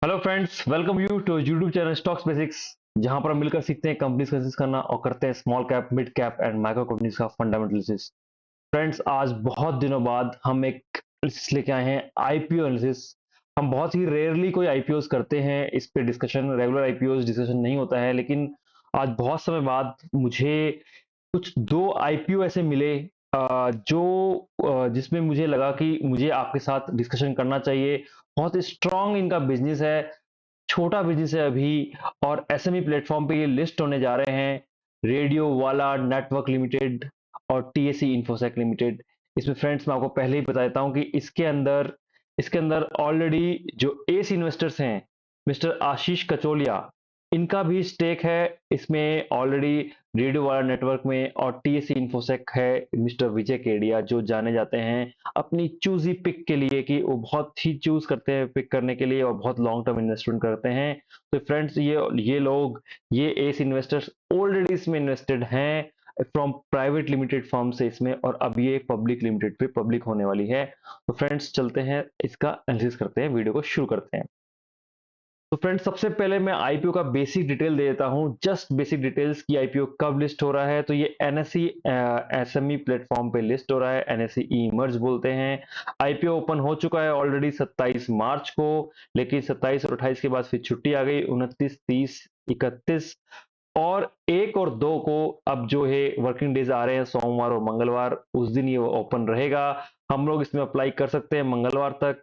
Hello friends, welcome you to YouTube channel stocks basics, जहां पर हम मिलकर सीखते हैं कंपनीज का एनालिसिस करना और करते हैं small cap, mid cap and micro companies का फंडामेंटल एनालिसिस। फ्रेंड्स, आज बहुत दिनों बाद हम एक एनालिसिस लेके आए हैं, आईपीओ एनालिसिस। हम बहुत ही रेयरली कोई आईपीओज करते हैं, इस पे डिस्कशन, रेगुलर आईपीओज डिस्कशन नहीं होता है, लेकिन आज बहुत समय बाद मुझे कुछ दो आईपीओ ऐसे मिले जो जिसमें मुझे लगा कि मुझे आपके साथ डिस्कशन करना चाहिए। बहुत स्ट्रांग इनका बिजनेस है, छोटा बिजनेस है अभी, और एसएमई प्लेटफॉर्म पे ये लिस्ट होने जा रहे हैं। रेडियो वाला नेटवर्क लिमिटेड और टीएससी इंफोसेक लिमिटेड। इसमें फ्रेंड्स मैं आपको पहले ही बता देता हूं कि इसके अंदर ऑलरेडी जो एस इन्वेस्टर्स हैं, मिस्टर आशीष कचोलिया, इनका भी स्टेक है इसमें ऑलरेडी। रेडियो वाला नेटवर्क में और टीएससी इंफोसेक है मिस्टर विजय केडिया, जो जाने जाते हैं अपनी चूजी पिक के लिए, कि वो बहुत ही चूज करते हैं पिक करने के लिए और बहुत लॉन्ग टर्म इन्वेस्टमेंट करते हैं। तो फ्रेंड्स, ये लोग, ये एस इन्वेस्टर्स ऑलरेडी इसमें इन्वेस्टेड हैं फ्रॉम प्राइवेट लिमिटेड फर्म से इसमें, और अब ये पब्लिक लिमिटेड पे पब्लिक होने वाली है। तो फ्रेंड्स, चलते हैं इसका एनालिसिस करते हैं, वीडियो को शुरू करते हैं। तो फ्रेंड्स, सबसे पहले मैं आईपीओ का बेसिक डिटेल दे देता हूं, जस्ट बेसिक डिटेल्स की आईपीओ कब लिस्ट हो रहा है। तो ये एनएसई एसएमई प्लेटफॉर्म पे लिस्ट हो रहा है, एनएसई ई मर्ज बोलते हैं। आईपीओ ओपन हो चुका है ऑलरेडी 27 मार्च को, लेकिन 27 और 28 के बाद फिर छुट्टी आ गई, 29, 30, 31 और 1 और 2 को अब जो है वर्किंग डेज आ रहे हैं, सोमवार और मंगलवार, उस दिन ये ओपन रहेगा। हम लोग इसमें अप्लाई कर सकते हैं मंगलवार तक।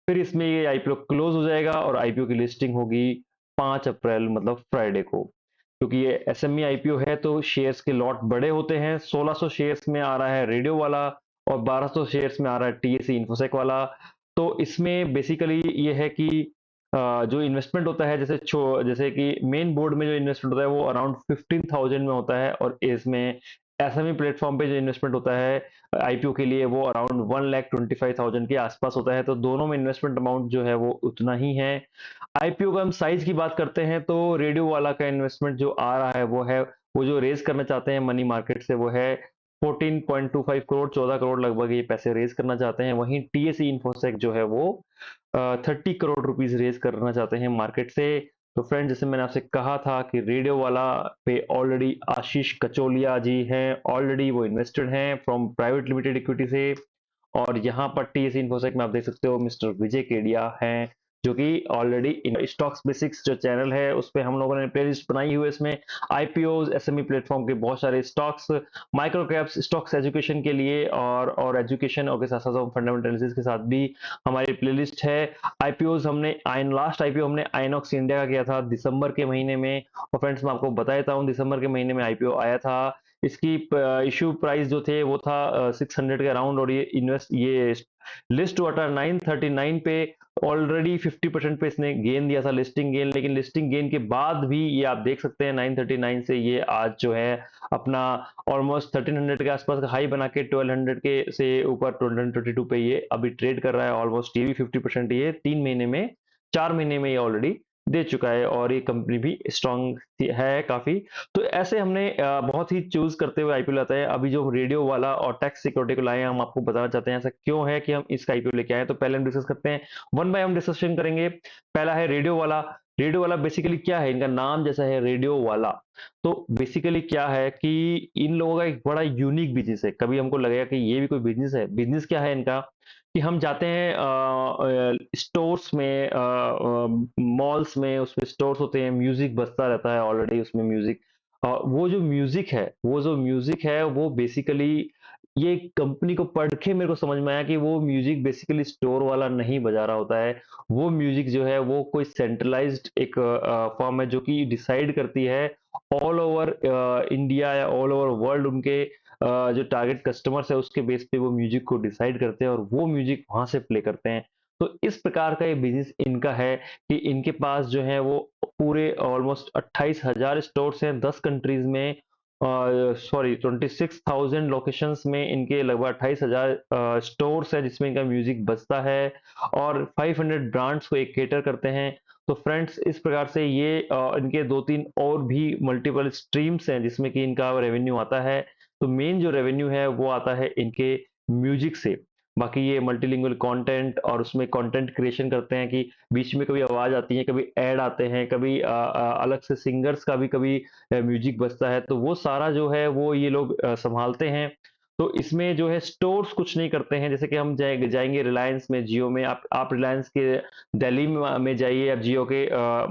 फिर इसमें ये आईपीओ क्लोज हो जाएगा और आईपीओ की लिस्टिंग होगी 5 अप्रैल, मतलब फ्राइडे को। क्योंकि ये एसएमई आईपीओ है तो शेयर्स के लॉट बड़े होते हैं। 1600 शेयर्स में आ रहा है रेडियो वाला और 1200 शेयर्स में आ रहा है टीएससी इन्फोसेक वाला। तो इसमें बेसिकली ये है कि जो इन्वेस्टमेंट होता है, जैसे कि मेन बोर्ड में जो इन्वेस्टमेंट होता है वो अराउंड 15,000 में होता है, और इसमें एसएमई प्लेटफॉर्म पे जो इन्वेस्टमेंट होता है आईपीओ के लिए, वो अराउंड 1,25,000 के आसपास होता है। तो दोनों में इन्वेस्टमेंट अमाउंट जो है वो उतना ही है। आईपीओ का हम साइज की बात करते हैं तो रेडियो वाला का इन्वेस्टमेंट जो आ रहा है वो जो रेज करना चाहते हैं मनी मार्केट से, वो है 14.25 करोड़, 14 करोड़ लगभग ये पैसे रेज करना चाहते हैं। वहीं टीएसई इन्फोसेक जो है वो 30 करोड़ रुपीस रेज करना चाहते हैं मार्केट से। तो फ्रेंड, जैसे मैंने आपसे कहा था कि रेडियो वाला पे ऑलरेडी आशीष कचोलिया जी हैं, ऑलरेडी वो इन्वेस्टेड हैं फ्रॉम प्राइवेट लिमिटेड इक्विटी से। और यहाँ पर टीएस इन्फोसेक में आप देख सकते हो मिस्टर विजय केडिया हैं, जो कि ऑलरेडी स्टॉक्स बेसिक्स जो चैनल है उस पे हम लोगों ने प्लेलिस्ट बनाई हुई है। इसमें आईपीओ एसएमई प्लेटफॉर्म के बहुत सारे stocks, micro caps stocks education के लिए, और एजुकेशन और के साथ साथ फंडामेंटल एनालिसिस के साथ भी हमारी प्लेलिस्ट है। आईपीओज हमने लास्ट आईपीओ हमने आइनॉक्स इंडिया का किया था दिसंबर के महीने में। और फ्रेंड्स, मैं आपको बता देता हूँ, दिसंबर के महीने में आईपीओ आया था। इसकी इशू प्राइस जो थे वो था 600 के अराउंड, और ये लिस्ट हुआ था 939 पे। ऑलरेडी 50% पे इसने गेन दिया था, लिस्टिंग गेन। लेकिन लिस्टिंग गेन के बाद भी ये आप देख सकते हैं 939 से ये आज जो है अपना ऑलमोस्ट 1300 के आसपास का हाई बना के 1200 के से ऊपर 1222 पे ये अभी ट्रेड कर रहा है। ऑलमोस्ट ये भी 50% ये 3 महीने में, 4 महीने में ये ऑलरेडी दे चुका है, और ये कंपनी भी स्ट्रांग है काफी। तो ऐसे हमने बहुत ही चूज करते हुए आईपीओ लाते हैं। अभी जो रेडियो वाला और टैक्स सिक्योरिटी को लाए हैं, हम आपको बताना चाहते हैं ऐसा क्यों है कि हम इसका आईपीओ लेके आए। तो पहले हम डिस्कस करते हैं, वन बाय वन डिस्कशन करेंगे। पहला है रेडियो वाला। रेडियो वाला बेसिकली क्या है, इनका नाम जैसा है रेडियो वाला। तो बेसिकली क्या है कि इन लोगों का एक बड़ा यूनिक बिजनेस है। कभी हमको लगेगा कि ये भी कोई बिजनेस है। बिजनेस क्या है इनका, कि हम जाते हैं स्टोर्स में, मॉल्स में, उसमें स्टोर्स होते हैं, म्यूजिक बजता रहता है ऑलरेडी उसमें म्यूजिक। वो जो म्यूजिक है वो बेसिकली, ये कंपनी को पढ़ के मेरे को समझ में आया कि वो म्यूजिक बेसिकली स्टोर वाला नहीं बजा रहा होता है। वो म्यूजिक जो है वो कोई सेंट्रलाइज्ड एक फॉर्म है जो कि डिसाइड करती है ऑल ओवर इंडिया या ऑल ओवर वर्ल्ड। उनके जो टारगेट कस्टमर्स है उसके बेस पे वो म्यूजिक को डिसाइड करते हैं और वो म्यूजिक वहां से प्ले करते हैं। तो इस प्रकार का ये बिजनेस इनका है कि इनके पास जो है वो पूरे ऑलमोस्ट 28,000 स्टोर्स हैं 10 कंट्रीज में। सॉरी, 26,000 लोकेशंस में इनके लगभग 28,000 स्टोर्स है जिसमें इनका म्यूजिक बजता है, और 500 ब्रांड्स को एक केटर करते हैं। तो फ्रेंड्स, इस प्रकार से ये इनके दो तीन और भी मल्टीपल स्ट्रीम्स हैं जिसमें कि इनका रेवेन्यू आता है। तो मेन जो रेवेन्यू है वो आता है इनके म्यूजिक से। बाकी ये मल्टीलिंगुअल कंटेंट और उसमें कंटेंट क्रिएशन करते हैं कि बीच में कभी आवाज़ आती है, कभी ऐड आते हैं, कभी अलग से सिंगर्स का भी कभी म्यूज़िक बजता है, तो वो सारा जो है वो ये लोग सँभालते हैं। तो इसमें जो है स्टोर्स कुछ नहीं करते हैं, जैसे कि हम जाएँगे रिलायंस में, जियो में, आप रिलायंस के दिल्ली में जाइए, आप जियो के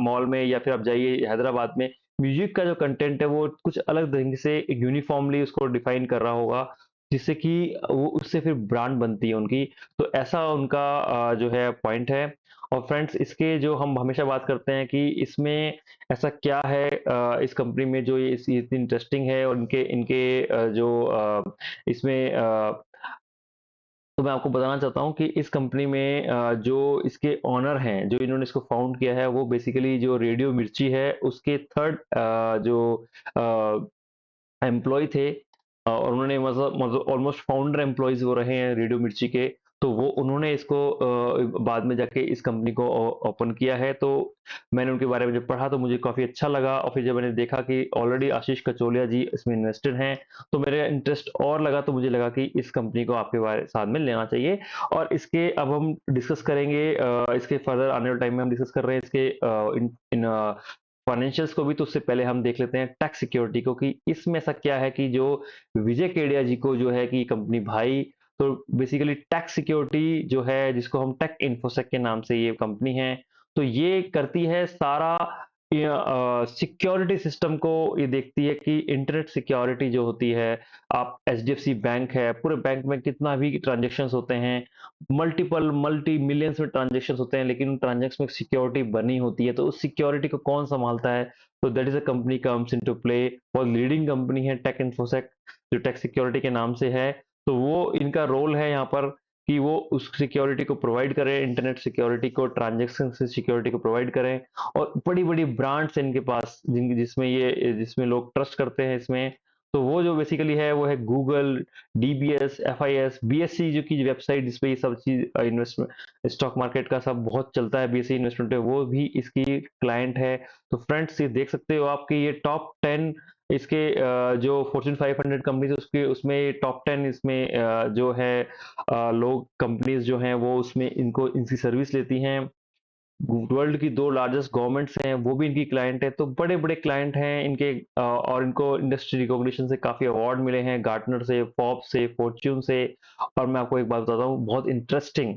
मॉल में, या फिर आप जाइए हैदराबाद में, म्यूज़िक का जो कंटेंट है वो कुछ अलग ढंग से यूनिफ़ॉर्मली उसको डिफ़ाइन कर रहा होगा, जिससे कि वो उससे फिर ब्रांड बनती है उनकी। तो ऐसा उनका जो है पॉइंट है। और फ्रेंड्स, इसके जो हम हमेशा बात करते हैं कि इसमें ऐसा क्या है इस कंपनी में जो ये इतनी इंटरेस्टिंग है, और इनके इनके जो इसमें तो मैं आपको बताना चाहता हूँ कि इस कंपनी में जो इसके ओनर हैं, जो इन्होंने इसको फाउंड किया है, वो बेसिकली जो रेडियो मिर्ची है उसके थर्ड जो एम्प्लॉय थे, और उन्होंने मतलब ऑलमोस्ट फाउंडर एम्प्लॉयज वो रहे हैं रेडियो मिर्ची के। तो वो उन्होंने इसको बाद में जाके इस कंपनी को ओपन किया है। तो मैंने उनके बारे में जब पढ़ा तो मुझे काफ़ी अच्छा लगा, और फिर जब मैंने देखा कि ऑलरेडी आशीष कचोलिया जी इसमें इन्वेस्टेड हैं, तो मेरा इंटरेस्ट और लगा, तो मुझे लगा कि इस कंपनी को आपके बारे साथ में लेना चाहिए। और इसके अब हम डिस्कस करेंगे, इसके फर्दर आने वाले टाइम में हम डिस्कस कर रहे हैं इसके इन इन फाइनेंशियल्स को भी। तो उससे पहले हम देख लेते हैं टैक्स सिक्योरिटी को, कि इसमें ऐसा क्या है कि जो विजय केडिया जी को जो है कि कंपनी भाई, तो बेसिकली टैक्स सिक्योरिटी जो है, जिसको हम टेक इन्फोसेक के नाम से ये कंपनी है, तो ये करती है सारा सिक्योरिटी सिस्टम को। ये देखती है कि इंटरनेट सिक्योरिटी जो होती है, आप एचडीएफसी बैंक है, पूरे बैंक में कितना भी ट्रांजेक्शन्स होते हैं, मल्टी मिलियंस में ट्रांजेक्शन्स होते हैं, लेकिन उन ट्रांजेक्शन में सिक्योरिटी बनी होती है, तो उस सिक्योरिटी को कौन संभालता है? तो that is a company comes into play. बहुत लीडिंग कंपनी है टेक इन्फोसेक, जो टेक सिक्योरिटी के नाम से है। तो वो इनका रोल है यहाँ पर कि वो उस सिक्योरिटी को प्रोवाइड करें, इंटरनेट सिक्योरिटी को, ट्रांजेक्शन से सिक्योरिटी को प्रोवाइड करें। और बड़ी-बड़ी ब्रांड्स हैं इनके पास, जिसमें लोग ट्रस्ट करते हैं इसमें। तो वो जो बेसिकली है वो है गूगल, डीबीएस, एफआईएस, बीएसई, जो की वेबसाइट जिसपे ये सब चीज इन्वेस्टमेंट स्टॉक मार्केट का सब बहुत चलता है, बीएसई इन्वेस्टमेंट है, वो भी इसकी क्लाइंट है। तो फ्रेंड्स, ये देख सकते हो आपकी ये टॉप 10 इसके जो फॉर्च्यून 500 कंपनीज उसके उसमें टॉप 10 इसमें जो है लोग कंपनीज जो हैं वो उसमें इनको इनकी सर्विस लेती हैं। वर्ल्ड की 2 लार्जेस्ट गवर्नमेंट्स हैं, वो भी इनकी क्लाइंट है। तो बड़े-बड़े क्लाइंट हैं इनके, और इनको इंडस्ट्री रिकॉग्निशन से काफ़ी अवार्ड मिले हैं, गार्टनर से, फोर्ब्स से, फॉर्च्यून से। और मैं आपको एक बात बताता हूँ, बहुत इंटरेस्टिंग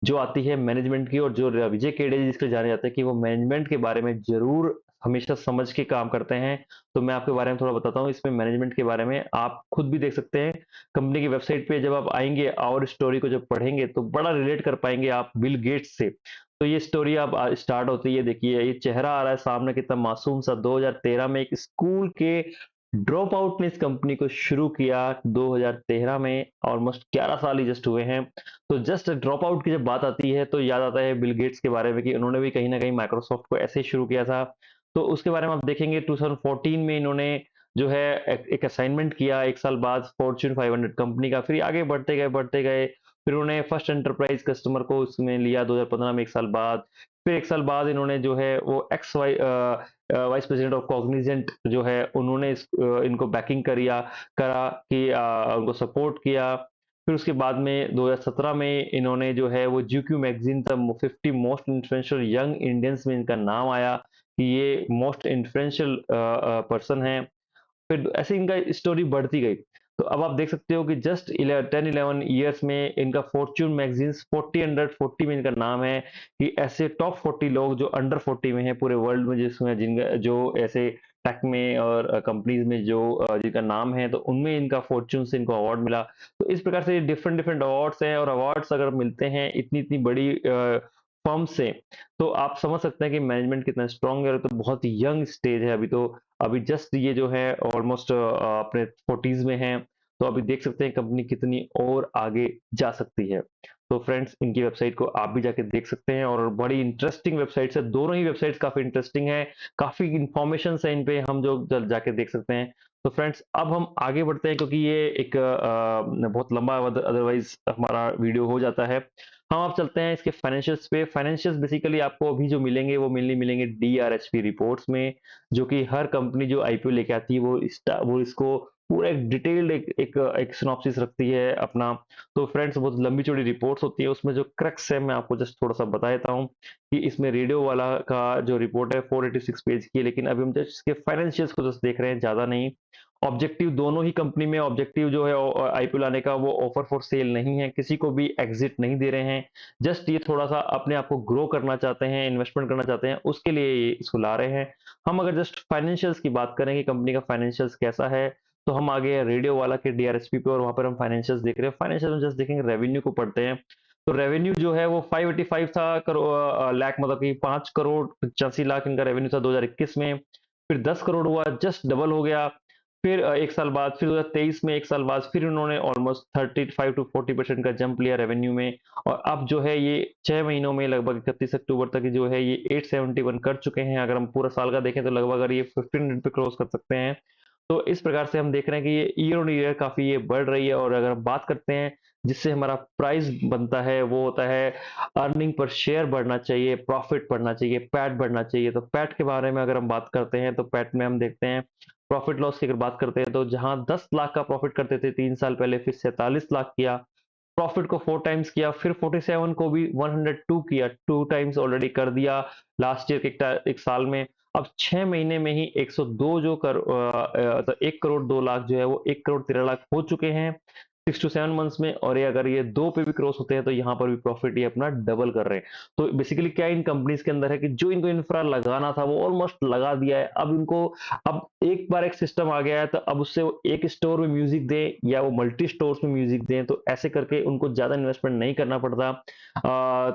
जो आती है मैनेजमेंट की, और जो विजय केडिया जिसके लिए जाने जाते हैं कि वो मैनेजमेंट के बारे में ज़रूर हमेशा समझ के काम करते हैं। तो मैं आपके बारे में थोड़ा बताता हूँ, इसमें मैनेजमेंट के बारे में आप खुद भी देख सकते हैं। कंपनी की वेबसाइट पे जब आप आएँगे और स्टोरी को जब पढ़ेंगे, तो बड़ा रिलेट कर पाएँगे आप बिल गेट्स से। तो ये स्टोरी अब स्टार्ट होती है, देखिए ये चेहरा आ रहा है सामने, कितना मासूम सा। 2013 में एक स्कूल के ड्रॉप आउट ने इस कंपनी को शुरू किया, 2013 में। ऑलमोस्ट 11 साल ही जस्ट हुए हैं। तो जस्ट ड्रॉप आउट की जब बात आती है तो याद आता है बिल गेट्स के बारे में, कि उन्होंने भी कहीं ना कहीं माइक्रोसॉफ्ट को ऐसे ही शुरू किया था। तो उसके बारे में आप देखेंगे, 2014 में इन्होंने जो है एक असाइनमेंट किया, एक साल बाद, फॉर्च्यून 500 कंपनी का। फिर आगे बढ़ते गए। फिर उन्होंने फर्स्ट एंटरप्राइज कस्टमर को उसमें लिया 2015 में, एक साल बाद। फिर एक साल बाद इन्होंने जो है वो वाइस प्रेसिडेंट ऑफ कॉग्निजेंट जो है, उन्होंने इनको बैकिंग करा कि उनको सपोर्ट किया। फिर उसके बाद में 2017 में इन्होंने जो है वो GQ magazine the 50 most influential young Indians में इनका नाम आया, कि ये मोस्ट इन्फ्लुएंशियल पर्सन है। फिर ऐसे इनका स्टोरी बढ़ती गई। तो अब आप देख सकते हो कि जस्ट 10-11 ईयर्स में इनका फॉर्च्यून मैगजीन्स 40 अंडर 40 में इनका नाम है, कि ऐसे टॉप 40 लोग जो अंडर 40 में हैं पूरे वर्ल्ड में, जिसमें जिनका जो ऐसे टेक में और कंपनीज में जो जिनका नाम है, तो उनमें इनका फॉर्च्यून से इनको अवार्ड मिला। तो इस प्रकार से डिफरेंट डिफरेंट अवार्ड्स हैं, और अवार्ड्स अगर मिलते हैं इतनी इतनी बड़ी फर्म से, तो आप समझ सकते हैं कि मैनेजमेंट कितना स्ट्रांग है। और तो बहुत यंग स्टेज है अभी, तो अभी जस्ट ये जो है ऑलमोस्ट अपने 40s में हैं। तो अभी देख सकते हैं कंपनी कितनी और आगे जा सकती है। तो फ्रेंड्स, इनकी वेबसाइट को आप भी जाके देख सकते हैं, और बड़ी इंटरेस्टिंग वेबसाइट्स है, दोनों ही वेबसाइट्स काफी इंटरेस्टिंग है, काफी इंफॉर्मेशन है इन पे, हम जो जाके देख सकते हैं। तो फ्रेंड्स, अब हम आगे बढ़ते हैं, क्योंकि ये एक बहुत लंबा अदरवाइज हमारा वीडियो हो जाता है। हम आप चलते हैं इसके फाइनेंशियल्स पे। फाइनेंशियल्स बेसिकली आपको अभी जो मिलेंगे वो मेनली मिलेंगे डीआरएचपी रिपोर्ट्स में, जो कि हर कंपनी जो आईपीओ लेके आती है वो इसको पूरा एक डिटेल्ड एक सिनॉप्सिस रखती है अपना। तो फ्रेंड्स बहुत लंबी चौड़ी रिपोर्ट्स होती है, उसमें जो क्रक्स है मैं आपको जस्ट थोड़ा सा बता देता हूँ कि इसमें रेडियो वाला का जो रिपोर्ट है 486 पेज की है, लेकिन अभी हम जस्ट इसके फाइनेंशियल्स को जस्ट देख रहे हैं, ज्यादा नहीं। ऑब्जेक्टिव दोनों ही कंपनी में ऑब्जेक्टिव जो है आईपीओ लाने का वो ऑफर फॉर सेल नहीं है, किसी को भी एग्जिट नहीं दे रहे हैं। जस्ट ये थोड़ा सा अपने आप को ग्रो करना चाहते हैं, इन्वेस्टमेंट करना चाहते हैं, उसके लिए ये इसको ला रहे हैं। हम अगर जस्ट फाइनेंशियल्स की बात करें कि कंपनी का फाइनेंशियल्स कैसा है, तो हम आगे हैं रेडियो वाला के डीआरएसपी पे और वहां पर हम फाइनेंशियल्स देख रहे हैं। फाइनेंशियल में जस्ट देखेंगे, रेवेन्यू को पढ़ते हैं। तो रेवेन्यू जो है वो 585 था लाख, मतलब कि 5 करोड़ 85 लाख इनका रेवेन्यू था 2021 में। फिर 10 करोड़ हुआ, जस्ट डबल हो गया। फिर एक साल बाद, फिर 2023 में एक साल बाद फिर उन्होंने ऑलमोस्ट 35 to 40% का जंप लिया रेवेन्यू में। और अब जो है ये 6 महीनों में लगभग 31 अक्टूबर तक जो है ये 871 कर चुके हैं। अगर हम पूरा साल का देखें तो लगभग अगर ये 1500 पे क्रॉस कर सकते हैं। तो इस प्रकार से हम देख रहे हैं कि ये ईयर ऑन ईयर काफी ये बढ़ रही है। और अगर हम बात करते हैं जिससे हमारा प्राइस बनता है, वो होता है अर्निंग पर शेयर बढ़ना चाहिए, प्रॉफिट बढ़ना चाहिए, पैट बढ़ना चाहिए। तो पैट के बारे में अगर हम बात करते हैं तो पैट में हम देखते हैं प्रॉफिट लॉस की अगर बात करते हैं तो जहां 10 लाख का प्रॉफिट करते थे 3 साल पहले, फिर 47 लाख किया, प्रॉफिट को 4 टाइम्स किया, फिर 47 को भी 102 किया, 2 टाइम्स ऑलरेडी कर दिया लास्ट ईयर के एक साल में। अब 6 महीने में ही 102 जो 1 करोड़ 2 लाख जो है वो 1 करोड़ 13 लाख हो चुके हैं 6 to 7 मंथ्स में। और ये अगर ये 2 पे भी क्रॉस होते हैं तो यहाँ पर भी प्रॉफिट ये अपना डबल कर रहे हैं। तो बेसिकली क्या इन कंपनीज के अंदर है कि जो इनको इंफ्रा लगाना था वो ऑलमोस्ट लगा दिया है। अब इनको, अब एक बार एक सिस्टम आ गया है तो अब उससे वो एक स्टोर में म्यूजिक दें या वो मल्टी स्टोर्स में म्यूजिक दें, तो ऐसे करके उनको ज्यादा इन्वेस्टमेंट नहीं करना पड़ता।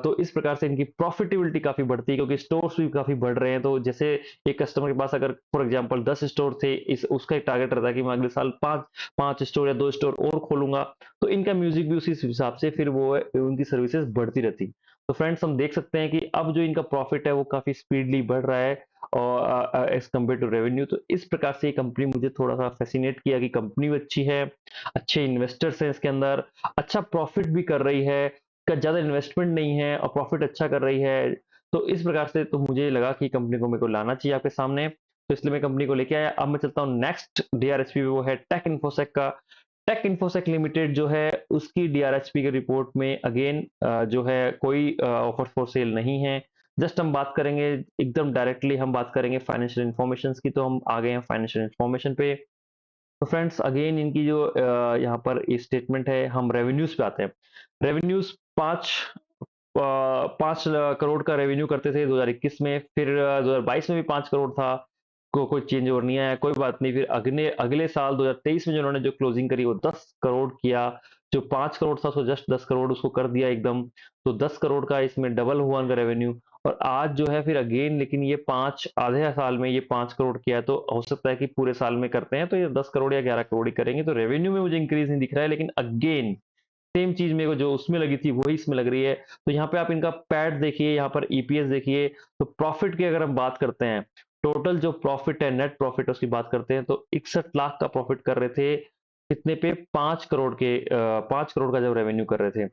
तो इस प्रकार से इनकी प्रॉफिटेबिलिटी काफी बढ़ती है क्योंकि स्टोर्स भी काफी बढ़ रहे हैं। तो जैसे एक कस्टमर के पास अगर फॉर एग्जांपल 10 स्टोर थे, इस उसका एक टारगेट रहता है कि मैं अगले साल पांच पांच स्टोर या 2 स्टोर और खोलूंगा, तो इनका म्यूजिक भी उसी हिसाब से फिर वो उनकी सर्विसेज बढ़ती रहती। तो फ्रेंड्स हम देख सकते हैं कि अब जो इनका प्रॉफिट है वो काफी स्पीडली बढ़ रहा है और एज कम्पेयर टू रेवेन्यू। तो इस प्रकार से ये कंपनी मुझे थोड़ा सा फैसिनेट किया कि कंपनी भी अच्छी है, अच्छे इन्वेस्टर्स हैं इसके अंदर, अच्छा प्रॉफिट भी कर रही है, का ज्यादा इन्वेस्टमेंट नहीं है और प्रॉफिट अच्छा कर रही है। तो इस प्रकार से तो मुझे लगा कि कंपनी को मेरे को लाना चाहिए आपके सामने, तो इसलिए मैं कंपनी को लेके आया। अब मैं चलता हूँ नेक्स्ट डीआरएचपी, वो है टेक इन्फोसेक का। टेक इन्फोसेक लिमिटेड जो है उसकी डीआरएचपी के रिपोर्ट में अगेन जो है कोई ऑफर फॉर सेल नहीं है। जस्ट हम बात करेंगे एकदम डायरेक्टली, हम बात करेंगे फाइनेंशियल इंफॉर्मेशन की। तो हम आ गए हैं फाइनेंशियल इंफॉर्मेशन पे। तो फ्रेंड्स अगेन इनकी जो यहाँ पर स्टेटमेंट है, हम रेवेन्यूज पे आते हैं। रेवेन्यूज 5 करोड़ का रेवेन्यू करते थे 2021 में, फिर 2022 में भी 5 करोड़ था। कोई चेंज ओवर नहीं आया, कोई बात नहीं। फिर अगले अगले साल 2023 में जो उन्होंने जो क्लोजिंग करी वो 10 करोड़ किया। जो 5 करोड़ था उसको जस्ट 10 करोड़ उसको कर दिया एकदम। तो 10 करोड़ का इसमें डबल हुआ उनका रेवेन्यू। और आज जो है फिर अगेन, लेकिन ये पांच आधे साल में ये 5 करोड़ किया है, तो हो सकता है कि पूरे साल में करते हैं तो ये 10 करोड़ या 11 करोड़ ही करेंगे। तो रेवेन्यू में मुझे इंक्रीज नहीं दिख रहा है, लेकिन अगेन सेम चीज मेरे को जो उसमें लगी थी वही इसमें लग रही है। तो यहाँ पे आप इनका पैट देखिए, यहाँ पर ईपीएस देखिए। तो प्रॉफिट की अगर हम बात करते हैं, टोटल जो प्रॉफिट है, नेट प्रॉफिट उसकी बात करते हैं, तो 61 लाख का प्रॉफिट कर रहे थे कितने पे, 5 करोड़ के 5 करोड़ का जब रेवेन्यू कर रहे थे।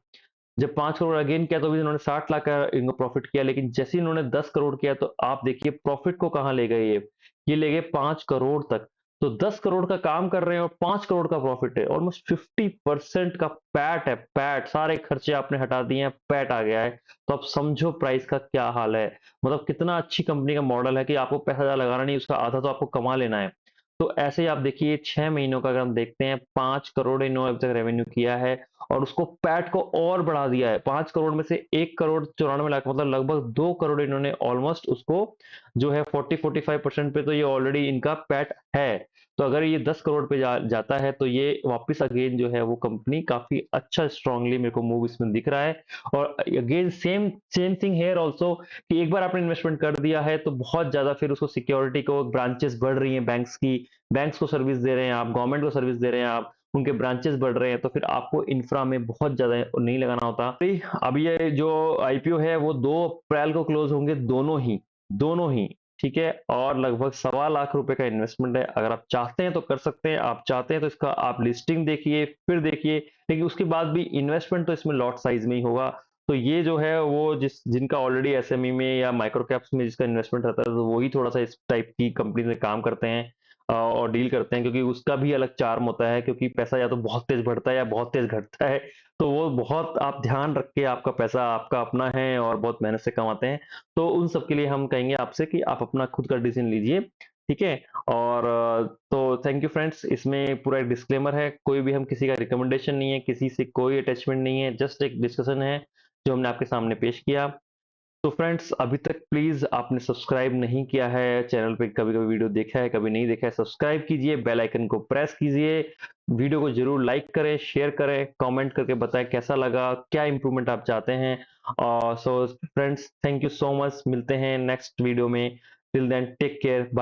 जब 5 करोड़ अगेन किया तो भी इन्होंने 60 लाख का इनको प्रॉफिट किया। लेकिन जैसे ही इन्होंने 10 करोड़ किया तो आप देखिए प्रॉफिट को कहाँ ले गए, ये ले गए 5 करोड़ तक। तो 10 करोड़ का काम कर रहे हैं और 5 करोड़ का प्रॉफिट है, ऑलमोस्ट 50% का पैट है। पैट, सारे खर्चे आपने हटा दिए हैं, पैट आ गया है। तो आप समझो प्राइस का क्या हाल है, मतलब कितना अच्छी कंपनी का मॉडल है कि आपको पैसा ज्यादा लगाना नहीं, उसका आधा तो आपको कमा लेना है। तो ऐसे ही आप देखिए 6 महीनों का अगर हम देखते हैं, 5 करोड़ इन्होंने अब तक रेवेन्यू किया है और उसको पैट को और बढ़ा दिया है। 5 करोड़ में से 1 करोड़ 94 लाख, मतलब लगभग 2 करोड़ इन्होंने ऑलमोस्ट उसको जो है 40-45% पे तो ये ऑलरेडी इनका पैट है। तो अगर ये 10 करोड़ पे जाता है तो ये वापस अगेन जो है वो कंपनी काफी अच्छा स्ट्रांगली मेरे को मूव इसमें दिख रहा है। और again same same thing here also, कि एक बार आपने इन्वेस्टमेंट कर दिया है तो बहुत ज्यादा फिर उसको सिक्योरिटी को, ब्रांचेस बढ़ रही हैं बैंक्स की, बैंक्स को सर्विस दे रहे हैं आप, गवर्नमेंट को सर्विस दे रहे हैं आप, उनके ब्रांचेस बढ़ रहे हैं, तो फिर आपको इंफ्रा में बहुत ज्यादा नहीं लगाना होता। अब ये जो आईपीओ है वो 2 अप्रैल को क्लोज होंगे, दोनों ही ठीक है। और लगभग 1.25 लाख रुपए का इन्वेस्टमेंट है। अगर आप चाहते हैं तो कर सकते हैं, आप चाहते हैं तो इसका आप लिस्टिंग देखिए फिर देखिए, लेकिन उसके बाद भी इन्वेस्टमेंट तो इसमें लॉट साइज में ही होगा। तो ये जो है वो जिनका ऑलरेडी एसएमई में या माइक्रो कैप्स में जिसका इन्वेस्टमेंट रहता है, तो वही थोड़ा सा इस टाइप की कंपनी में काम करते हैं। और डील करते हैं, क्योंकि उसका भी अलग चार्म होता है, क्योंकि पैसा या तो बहुत तेज बढ़ता है या बहुत तेज घटता है। तो वो बहुत आप ध्यान रख के, आपका पैसा आपका अपना है और बहुत मेहनत से कमाते हैं, तो उन सब के लिए हम कहेंगे आपसे कि आप अपना खुद का डिसीजन लीजिए, ठीक है। और तो थैंक यू फ्रेंड्स, इसमें पूरा एक डिस्क्लेमर है, कोई भी हम किसी का रिकमेंडेशन नहीं है, किसी से कोई अटैचमेंट नहीं है, जस्ट एक डिस्कशन है जो हमने आपके सामने पेश किया। तो फ्रेंड्स, अभी तक प्लीज आपने सब्सक्राइब नहीं किया है चैनल पे, कभी कभी वीडियो देखा है कभी नहीं देखा है, सब्सक्राइब कीजिए, बेल आइकन को प्रेस कीजिए, वीडियो को जरूर लाइक करें, शेयर करें, कमेंट करके बताएं कैसा लगा, क्या इंप्रूवमेंट आप चाहते हैं। So friends, thank you so much, मिलते हैं नेक्स्ट वीडियो में। Till then take care, bye.